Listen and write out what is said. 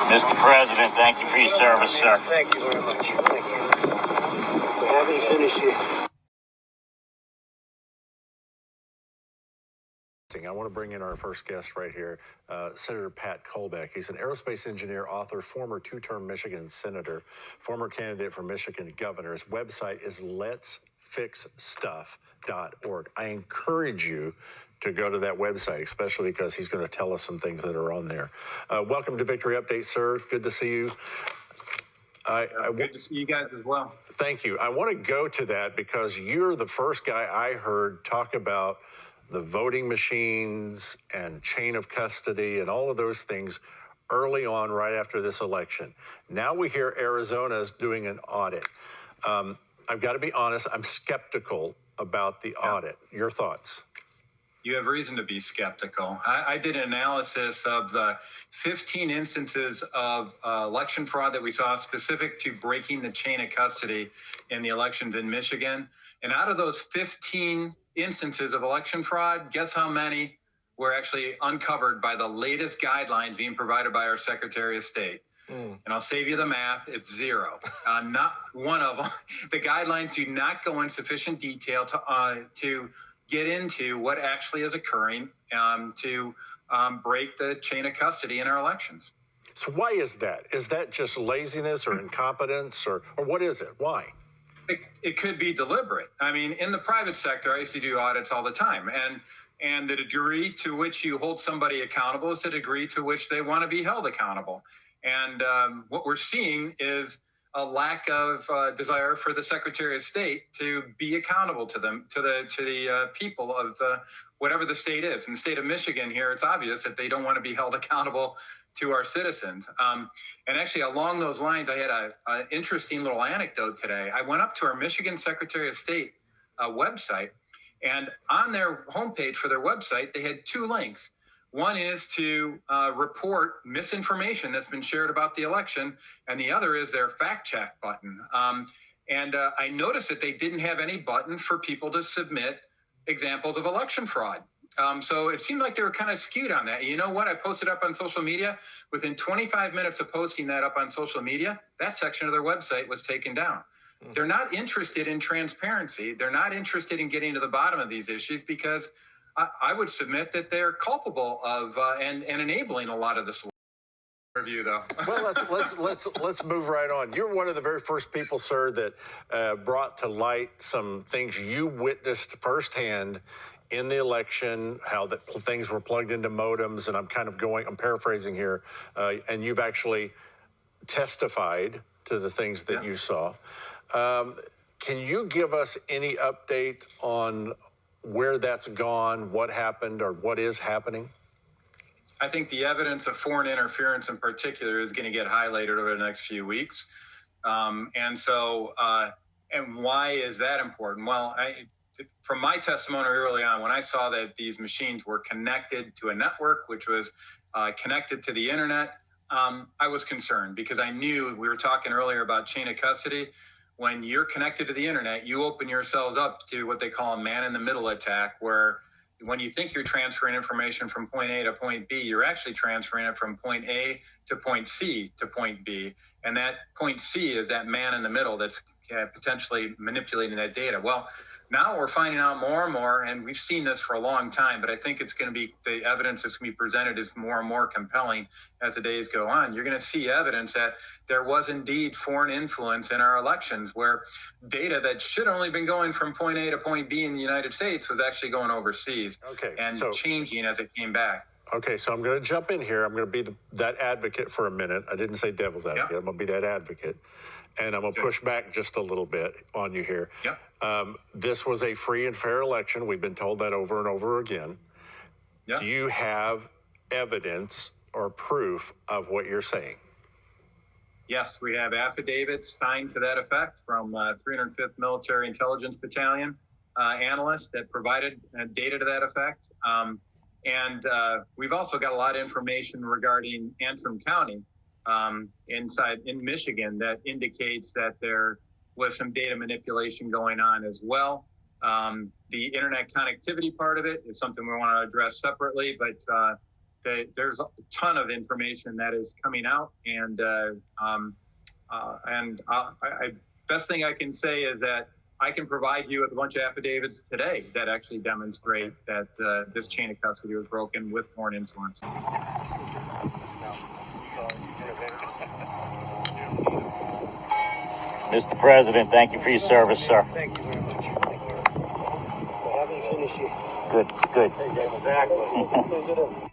Mr. President, thank you for your service, sir. Thank you very much. Thank you. We haven't finished yet. I want to bring in our first guest right here, Senator Pat Kolbeck. He's an aerospace engineer, author, former two-term Michigan senator, former candidate for Michigan governor. His website is letsfixstuff.org. I encourage you to go to that website, especially because he's going to tell us some things that are on there. Welcome to Victory Update, sir. Good to see you. Good to see you guys as well. Thank you. I want to go to that because you're the first guy I heard talk about the voting machines and chain of custody and all of those things early on, right after this election. Now we hear Arizona is doing an audit. I've got to be honest, I'm skeptical about the audit. Your thoughts? You have reason to be skeptical. I did an analysis of the 15 instances of election fraud that we saw specific to breaking the chain of custody in the elections in Michigan. And out of those 15 instances of election fraud, guess how many were actually uncovered by the latest guidelines being provided by our Secretary of State? And I'll save you the math, it's zero. Not one of them. The guidelines do not go in sufficient detail to get into what actually is occurring to break the chain of custody in our elections. So why is that? Is that just laziness or incompetence or what is it? Why? It could be deliberate. I mean, in the private sector, I used to do audits all the time. And the degree to which you hold somebody accountable is the degree to which they want to be held accountable. And what we're seeing is a lack of desire for the Secretary of State to be accountable to them, to the people of whatever the state is. In the state of Michigan here, it's obvious that they don't want to be held accountable to our citizens. And actually, along those lines, I had an interesting little anecdote today. I went up to our Michigan Secretary of State website, and on their homepage for their website, they had two links. One is to report misinformation that's been shared about the election, and the other is their fact check button. And I noticed that they didn't have any button for people to submit examples of election fraud. So it seemed like they were kind of skewed on that. You know what? I posted up on social media. Within 25 minutes of posting that up on social media, that section of their website was taken down. They're not interested in transparency. They're not interested in getting to the bottom of these issues because I would submit that they're culpable of and enabling a lot of this review, though. Well, let's move right on. You're one of the very first people, sir, that brought to light some things you witnessed firsthand in the election, how that things were plugged into modems, and I'm paraphrasing here, and you've actually testified to the things that you saw. Can you give us any update on where that's gone, what happened, or what is happening? I think the evidence of foreign interference in particular is going to get highlighted over the next few weeks. And why is that important? Well, from my testimony early on, when I saw that these machines were connected to a network, which was connected to the internet, I was concerned because I knew we were talking earlier about chain of custody. When you're connected to the internet, you open yourselves up to what they call a man-in-the-middle attack, where when you think you're transferring information from point A to point B, you're actually transferring it from point A to point C to point B. And that point C is that man in the middle that's potentially manipulating that data. Well, now we're finding out more and more, and we've seen this for a long time, but I think it's going to be, the evidence that's going to be presented is more and more compelling as the days go on. You're going to see evidence that there was indeed foreign influence in our elections, where data that should only been going from point A to point B in the United States was actually going overseas changing as it came back. Okay, so I'm going to jump in here. I'm going to be that advocate for a minute. I didn't say devil's advocate. I'm going to be that advocate. And I'm going to push back just a little bit on you here. This was a free and fair election. We've been told that over and over again. Do you have evidence or proof of what you're saying? Yes, we have affidavits signed to that effect from 305th Military Intelligence Battalion analysts that provided data to that effect. And we've also got a lot of information regarding Antrim County in Michigan that indicates that there was some data manipulation going on as well. The internet connectivity part of it is something we want to address separately, but there's a ton of information that is coming out, and best thing I can say is that I can provide you with a bunch of affidavits today that actually demonstrate that this chain of custody was broken with foreign influence. Mr. President, thank you for your service, sir. Thank you very much. Thank you. But haven't finished yet. Good, good. Exactly.